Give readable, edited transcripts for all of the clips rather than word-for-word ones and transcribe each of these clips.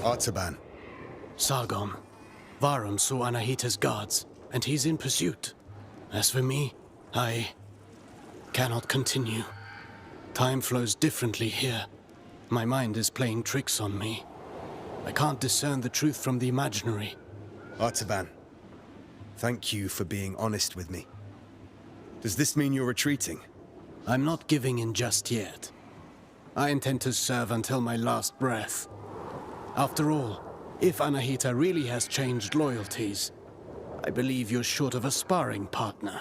Artaban. Sargon. Varum saw Anahita's guards, and he's in pursuit. As for me, I cannot continue. Time flows differently here. My mind is playing tricks on me. I can't discern the truth from the imaginary. Artaban, thank you for being honest with me. Does this mean you're retreating? I'm not giving in just yet. I intend to serve until my last breath. After all, if Anahita really has changed loyalties, I believe you're short of a sparring partner.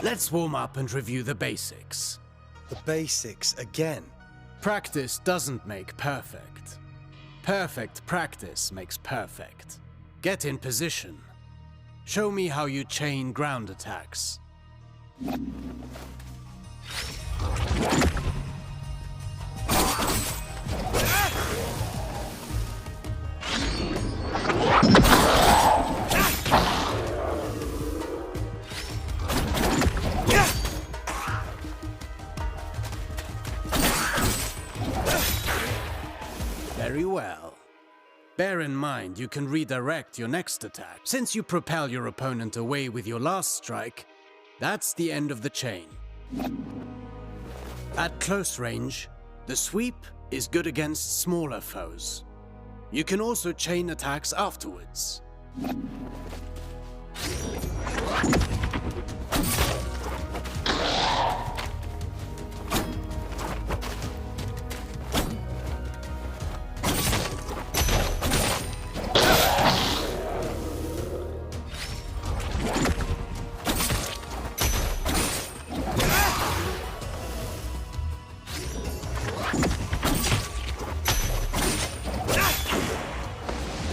Let's warm up and review the basics. The basics again? Practice doesn't make perfect. Perfect practice makes perfect. Get in position. Show me how you chain ground attacks. Very well. Bear in mind you can redirect your next attack. Since you propel your opponent away with your last strike, that's the end of the chain. At close range, the sweep is good against smaller foes. You can also chain attacks afterwards.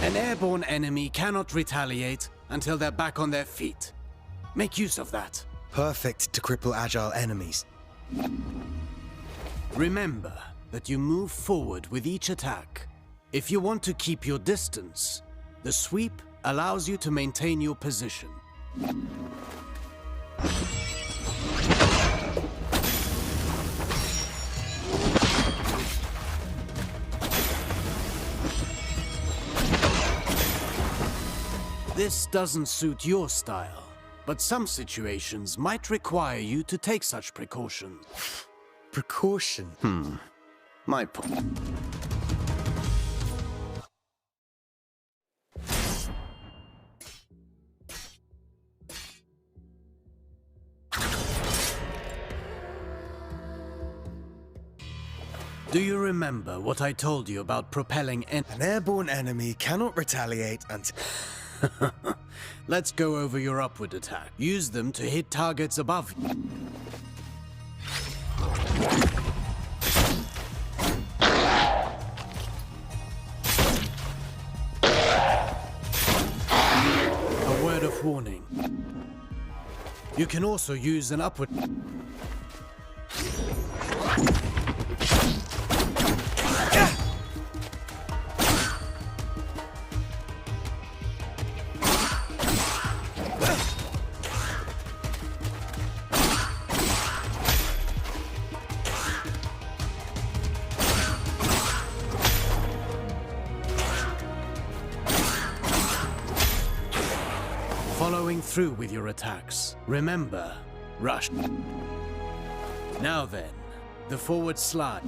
An airborne enemy cannot retaliate until they're back on their feet. Make use of that. Perfect to cripple agile enemies. Remember that you move forward with each attack. If you want to keep your distance, the sweep allows you to maintain your position. This doesn't suit your style, but some situations might require you to take such precautions. Precaution? My point. Do you remember what I told you about propelling An airborne enemy cannot retaliate until... Let's go over your upward attack. Use them to hit targets above you. A word of warning. You can also use an upward... Following through with your attacks. Remember, rush. Now then, the forward slide.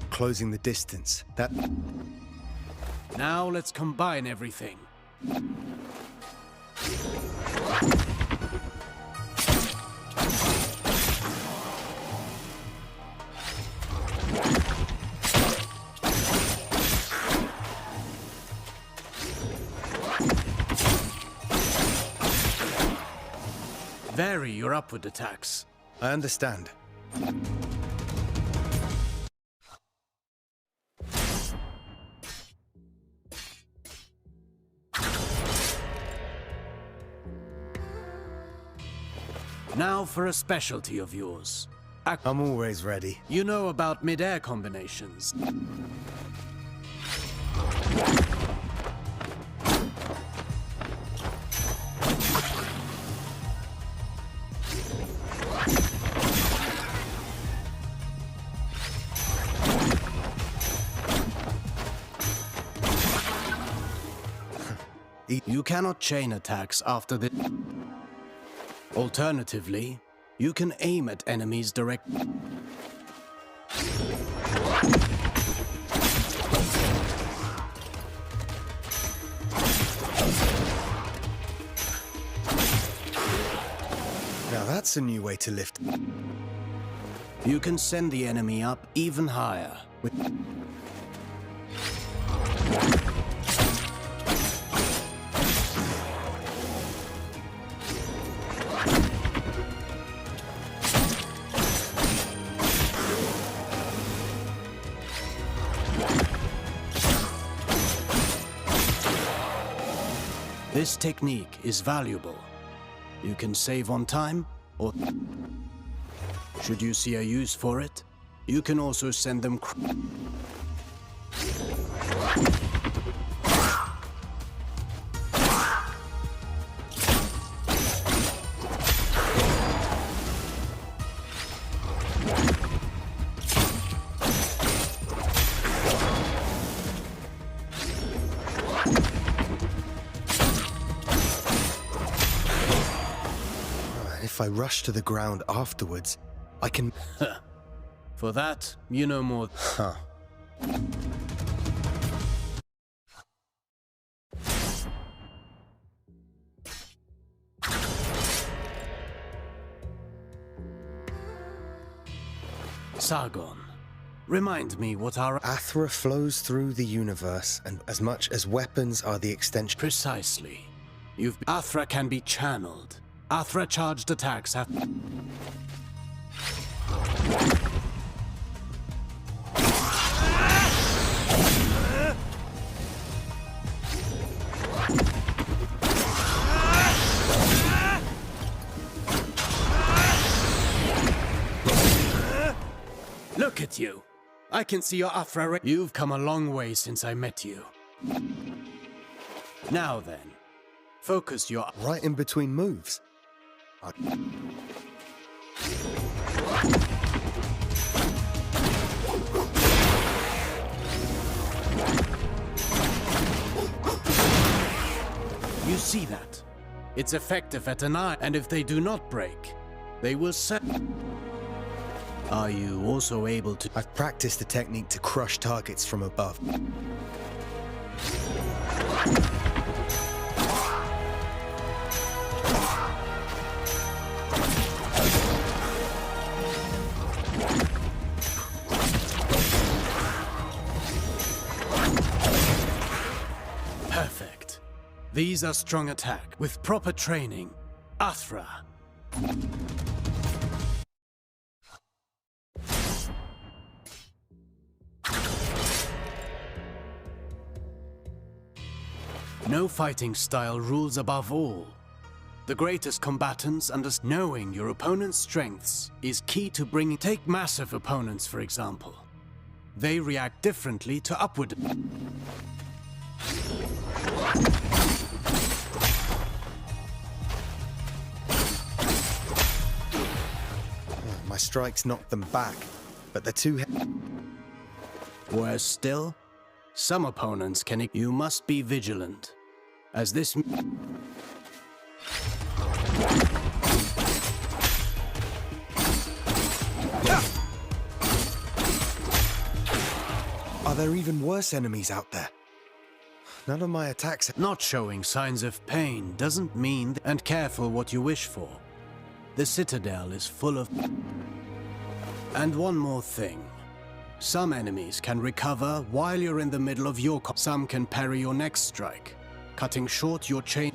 Closing the distance. That... Now let's combine everything. parry your upward attacks. I understand. Now for a specialty of yours. I'm always ready. You know about mid-air combinations. You cannot chain attacks after the... Alternatively, you can aim at enemies direct... Now that's a new way to lift. You can send the enemy up even higher with... This technique is valuable. You can save on time, or should you see a use for it, you can also send them If I rush to the ground afterwards, I can... For that, you know more. Huh. Sargon, remind me what our... Athra flows through the universe, and as much as weapons are the extension... Precisely. Athra can be channeled. Athra charged attacks have... Look at you. I can see your Athra... You've come a long way since I met you. Now then, focus your... Right in between moves. You see that? It's effective at an eye, and if they do not break, they will set... Are you also able to... I've practiced the technique to crush targets from above. Perfect. These are strong attack. With proper training, Athra. No fighting style rules above all. The greatest combatants understand knowing your opponent's strengths is key to bringing... Take massive opponents, for example. They react differently to upward... My strikes knock them back, but they're too... Worse still, some opponents can... You must be vigilant, as this... Are there even worse enemies out there? None of my attacks... Not showing signs of pain doesn't mean... And careful what you wish for. The Citadel is full of... And one more thing. Some enemies can recover while you're in the middle of your... Some can parry your next strike, cutting short your chain...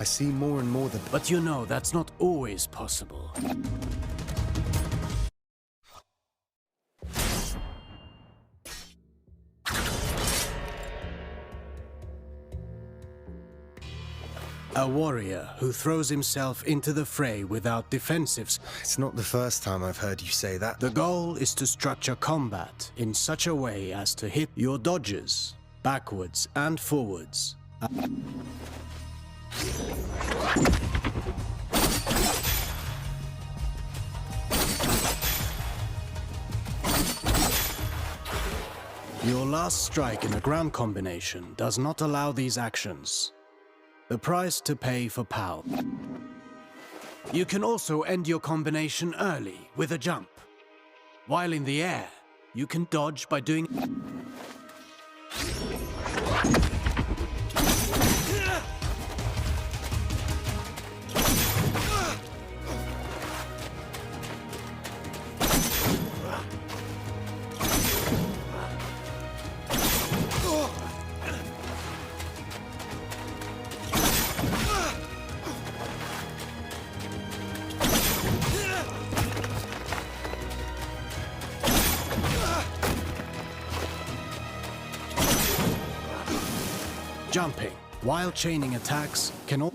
I see more and more that... But you know that's not always possible. A warrior who throws himself into the fray without defensives. It's not the first time I've heard you say that. The goal is to structure combat in such a way as to hit your dodges, backwards and forwards. Your last strike in a ground combination does not allow these actions. The price to pay for power. You can also end your combination early with a jump. While in the air, you can dodge by doing... Jumping, while chaining attacks, can all...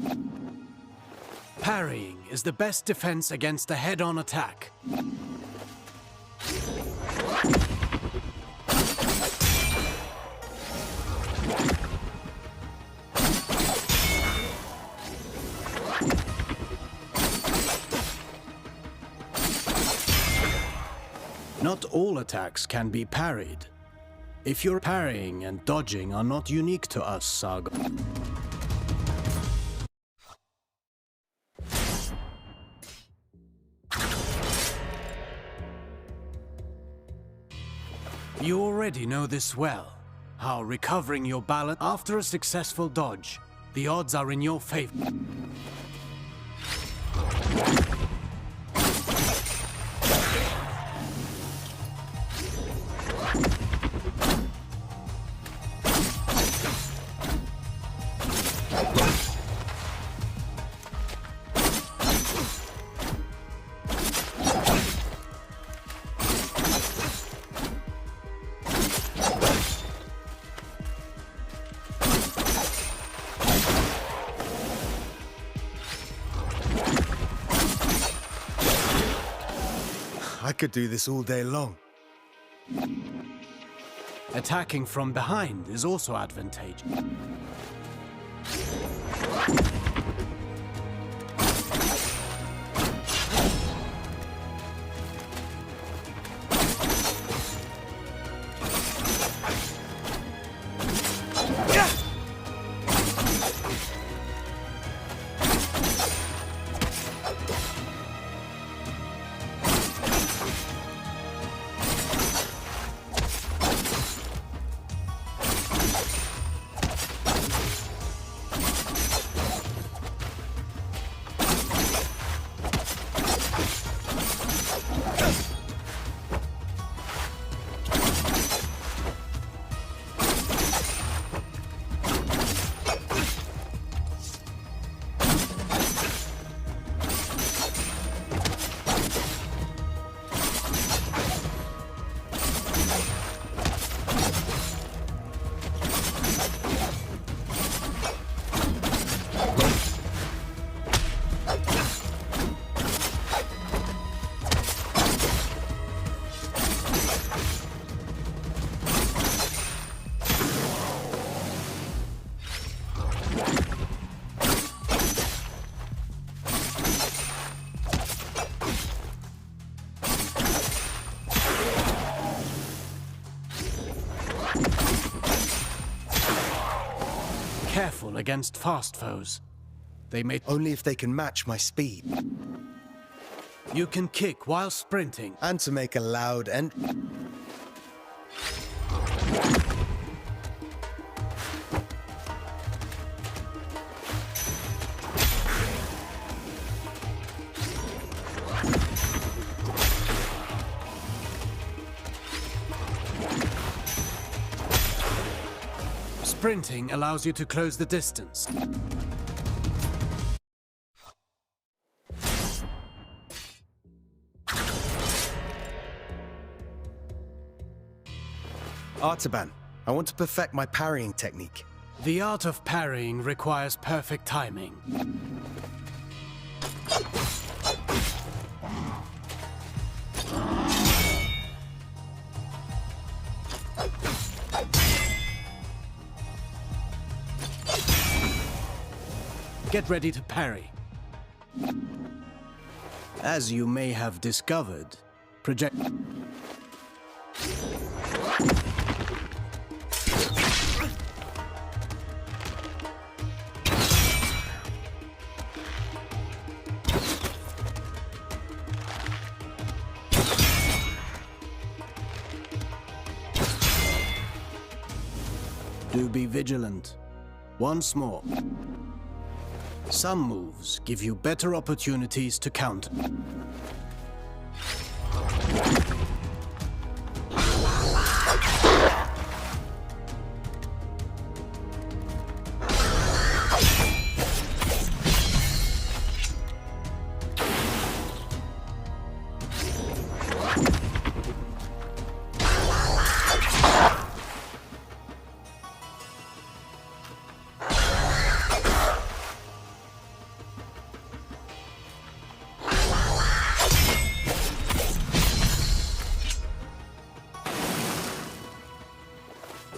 Parrying is the best defense against a head-on attack. Not all attacks can be parried. If your parrying and dodging are not unique to us, Sargon. You already know this well, how recovering your balance after a successful dodge, the odds are in your favor. I could do this all day long. Attacking from behind is also advantageous. Careful against fast foes. They may... Only if they can match my speed. You can kick while sprinting. And to make a loud and... Sprinting allows you to close the distance. Artaban, I want to perfect my parrying technique. The art of parrying requires perfect timing. Get ready to parry. As you may have discovered, project... Do be vigilant. Once more. Some moves give you better opportunities to counter.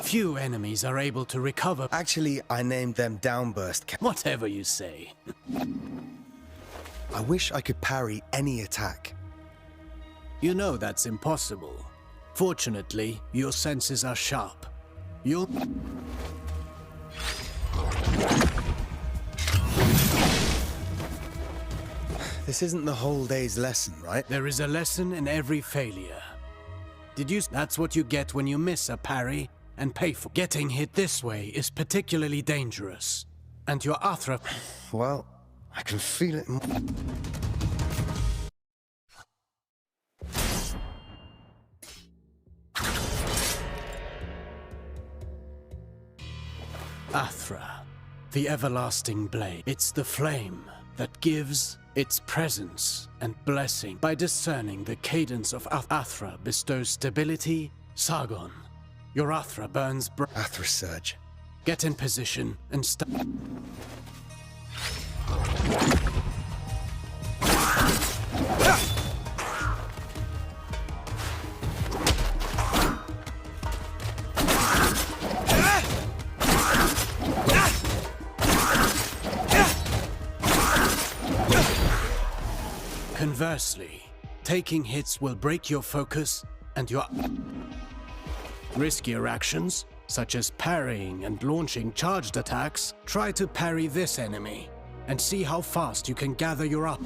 Few enemies are able to recover. Actually, I named them Downburst. Whatever you say. I wish I could parry any attack. You know that's impossible. Fortunately, your senses are sharp. You'll... This isn't the whole day's lesson, right? There is a lesson in every failure. Did you... That's what you get when you miss a parry and pay for... Getting hit this way is particularly dangerous. And your Athra... Well, I can feel it. Athra, the everlasting blade. It's the flame that gives its presence and blessing. By discerning the cadence of Athra bestows stability. Sargon, your Athra burns Athra Surge. Get in position and stop. Conversely, taking hits will break your focus and your riskier actions, such as parrying and launching charged attacks. Try to parry this enemy and see how fast you can gather your up.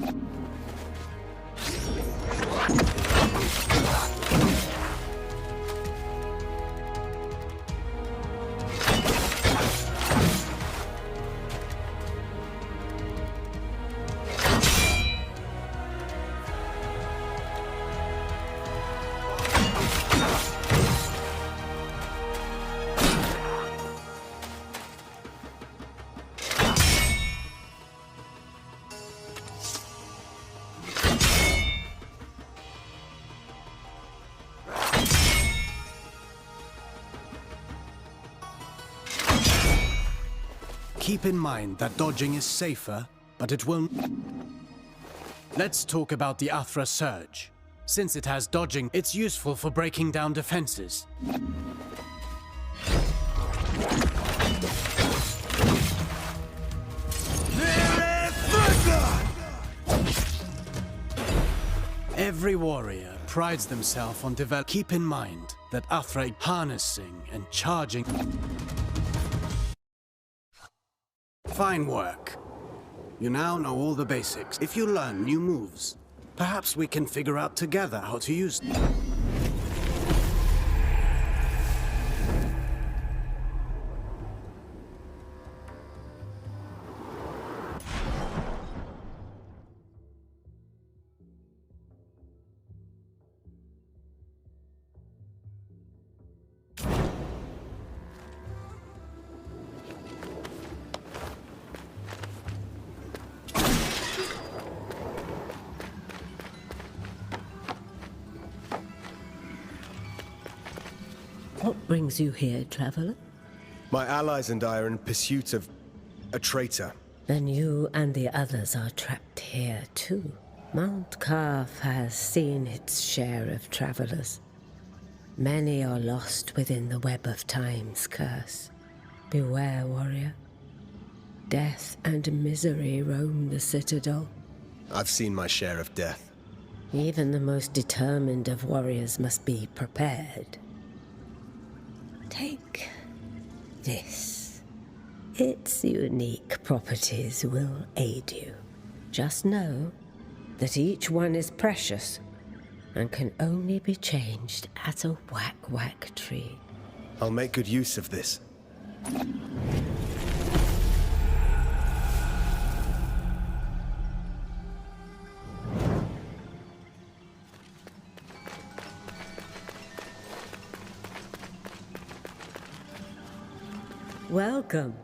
Keep in mind that dodging is safer, but it won't... Let's talk about the Athra Surge. Since it has dodging, it's useful for breaking down defenses. Every warrior prides themselves on developing. Keep in mind that Athra harnessing and charging... Fine work. You now know all the basics. If you learn new moves, perhaps we can figure out together how to use them. brings you here, traveler? My allies and I are in pursuit of a traitor. Then you and the others are trapped here too. Mount Carf has seen its share of travelers. Many are lost within the web of time's curse. Beware, warrior. Death and misery roam the citadel. I've seen my share of death. Even the most determined of warriors must be prepared. Take this. Its unique properties will aid you. Just know that each one is precious and can only be changed at a whack-whack tree. I'll make good use of this. Welcome.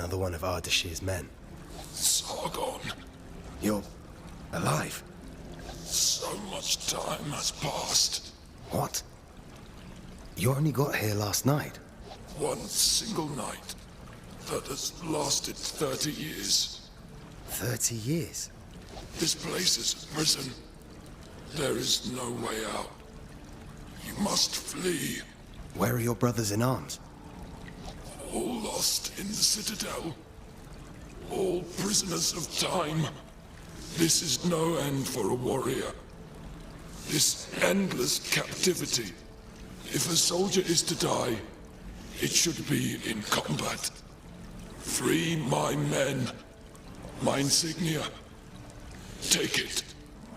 another one of Ardashir's men. Sargon. You're alive? So much time has passed. What? You only got here last night. One single night that has lasted 30 years. 30 years? This place is a prison. There is no way out. You must flee. Where are your brothers in arms? All lost in the Citadel. All prisoners of time. This is no end for a warrior. This endless captivity. If a soldier is to die, it should be in combat. Free my men. My insignia. Take it.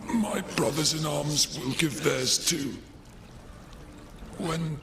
My brothers in arms will give theirs too. When...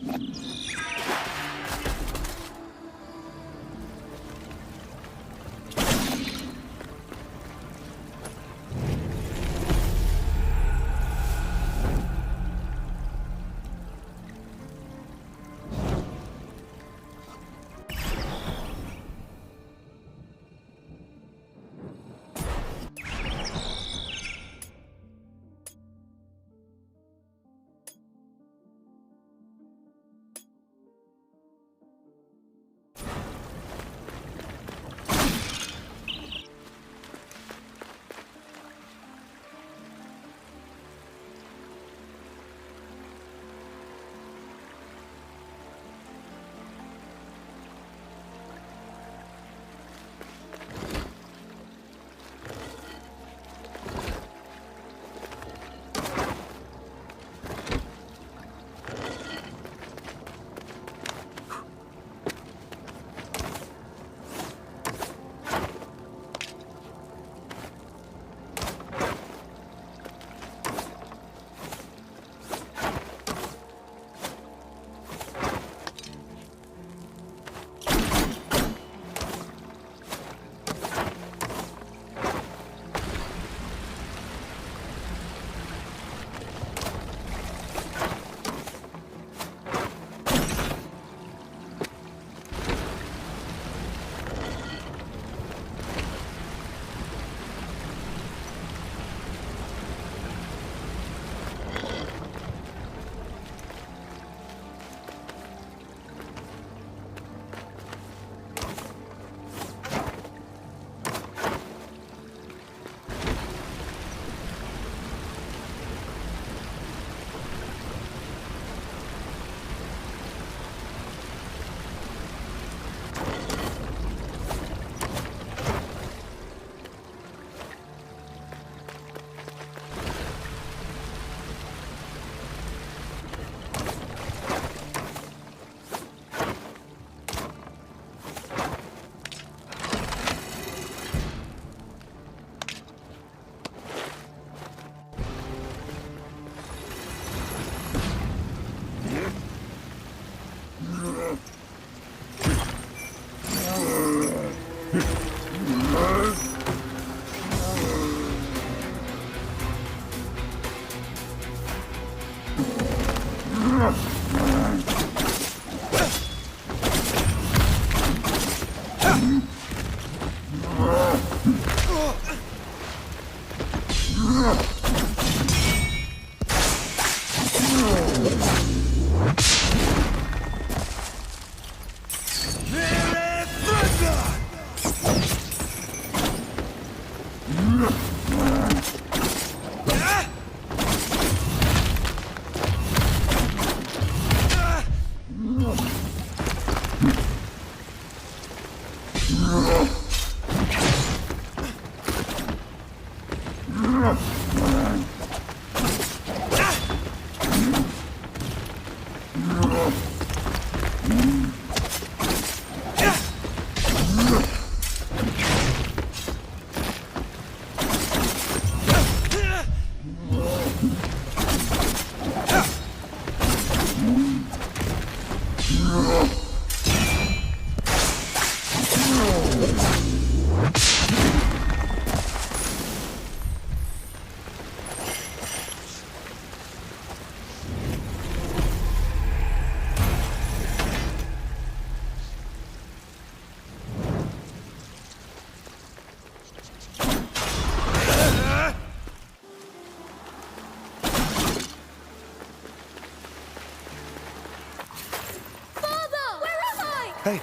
Hey,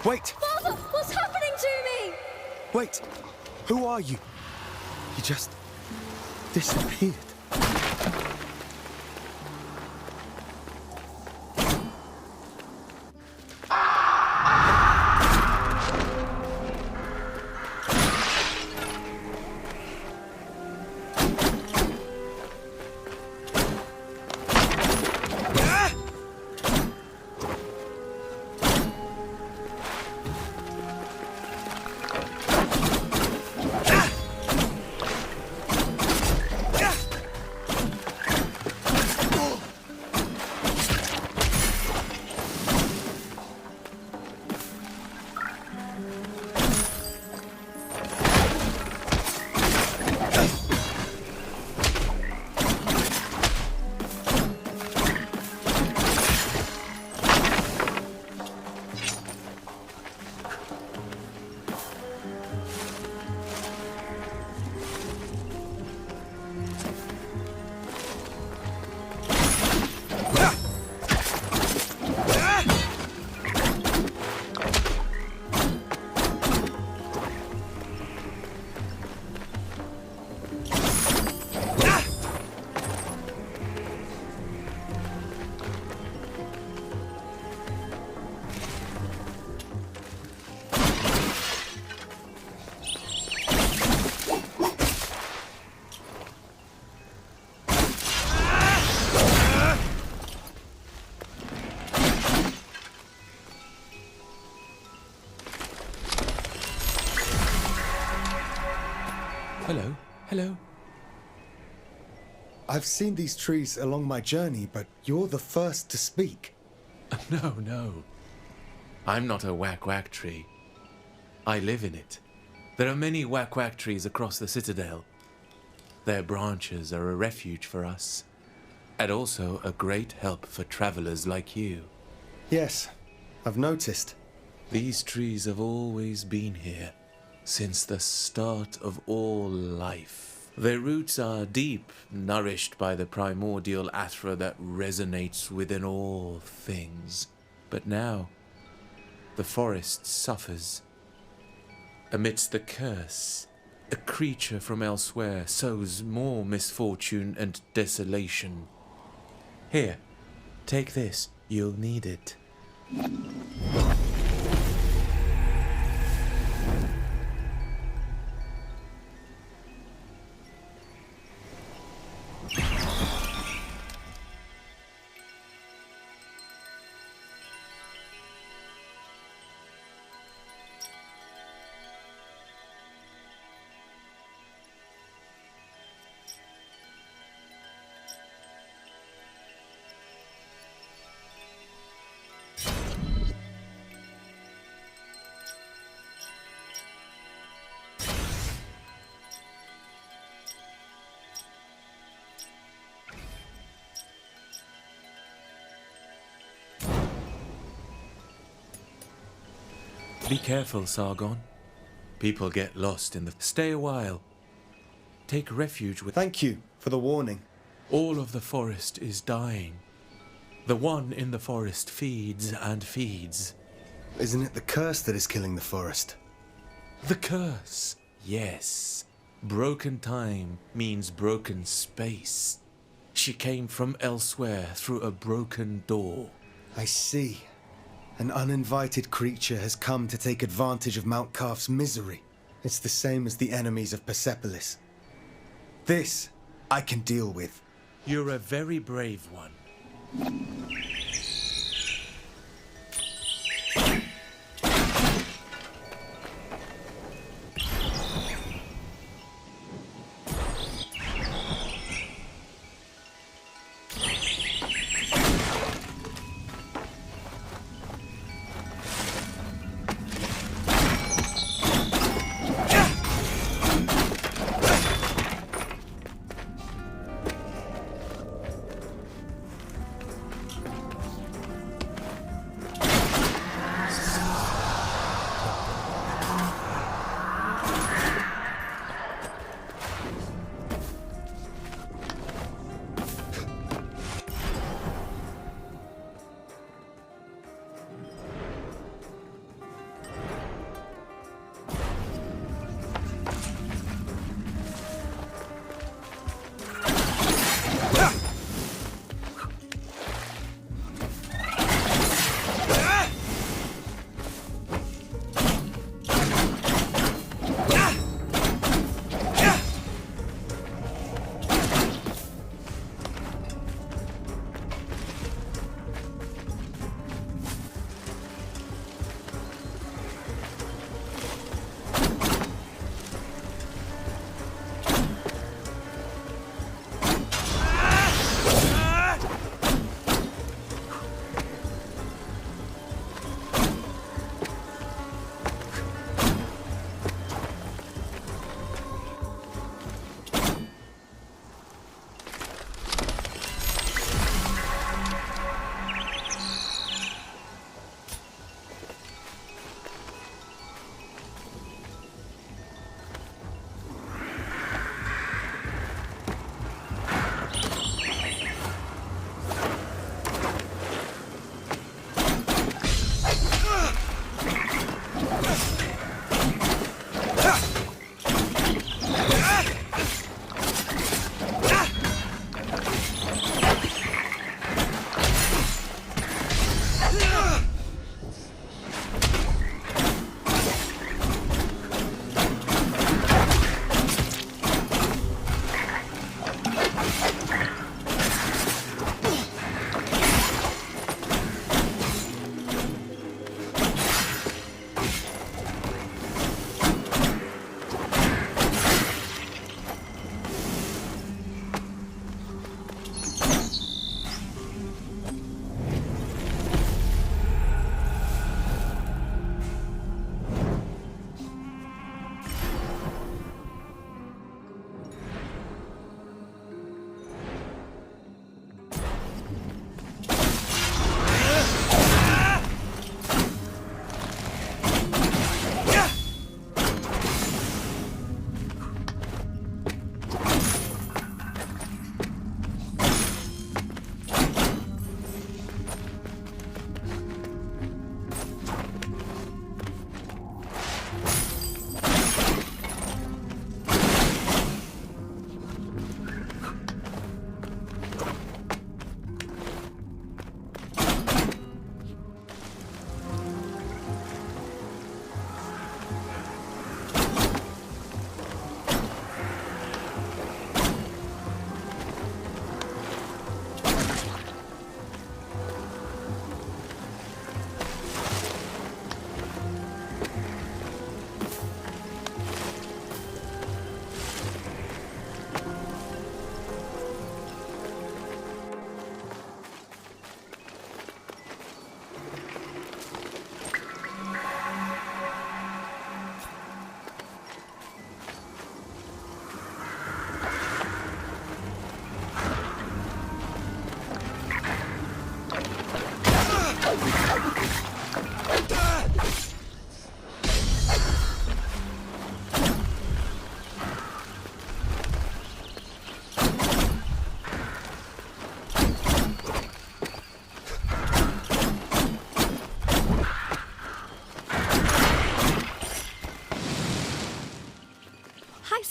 wait! Father, what's happening to me? Wait! Who are you? You just disappeared. Hello, hello. I've seen these trees along my journey, but you're the first to speak. No, no. I'm not a whack-whack tree. I live in it. There are many whack-whack trees across the citadel. Their branches are a refuge for us, and also a great help for travelers like you. Yes, I've noticed. These trees have always been here, since the start of all life. Their roots are deep, nourished by the primordial athra that resonates within all things. But now, the forest suffers. Amidst the curse, a creature from elsewhere sows more misfortune and desolation. Here, take this. You'll need it. Be careful, Sargon. People get lost in the... Stay a while. Take refuge with... Thank you for the warning. All of the forest is dying. The one in the forest feeds and feeds. Isn't it the curse that is killing the forest? The curse, yes. Broken time means broken space. She came from elsewhere through a broken door. I see. An uninvited creature has come to take advantage of Mount Kaf's misery. It's the same as the enemies of Persepolis. This I can deal with. You're a very brave one.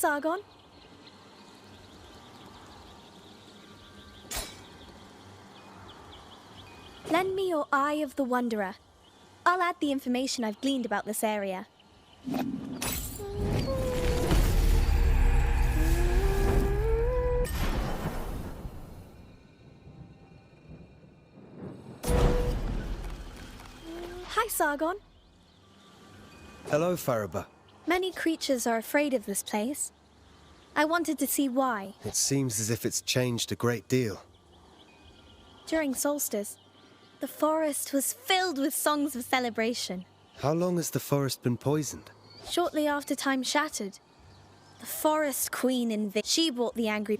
Sargon. Lend me your Eye of the Wanderer. I'll add the information I've gleaned about this area. Hi, Sargon. Hello, Faraba. Many creatures are afraid of this place. I wanted to see why. It seems as if it's changed a great deal. During solstice, the forest was filled with songs of celebration. How long has the forest been poisoned? Shortly after time shattered, the forest queen she brought the angry...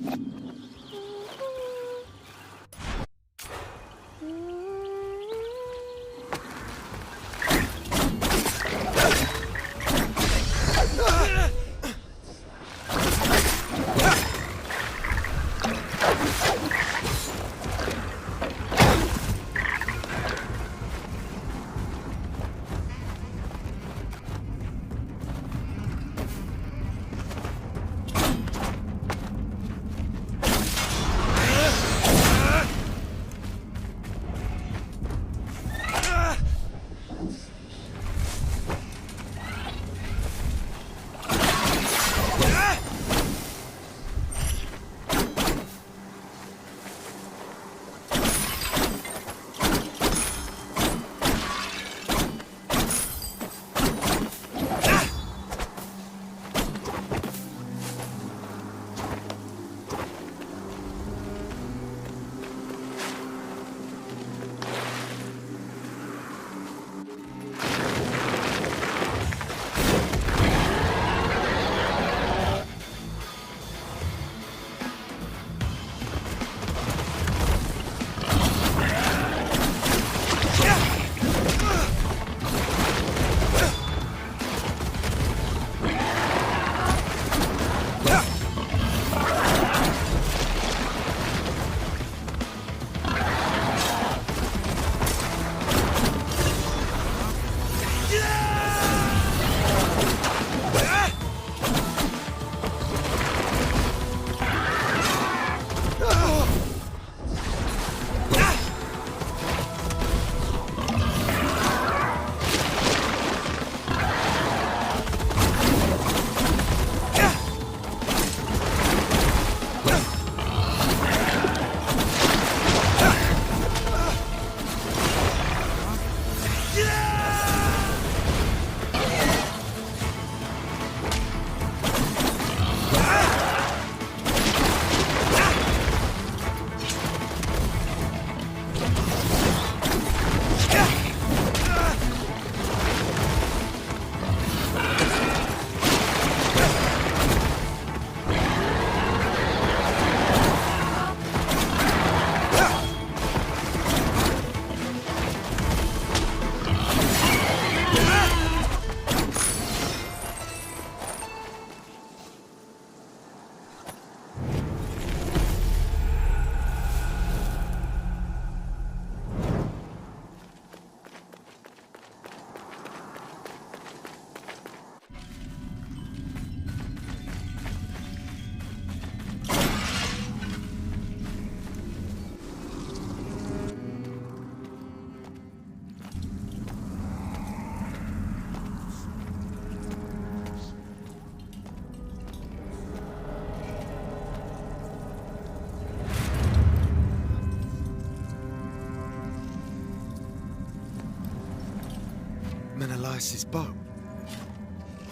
Menolias' boat.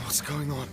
What's going on?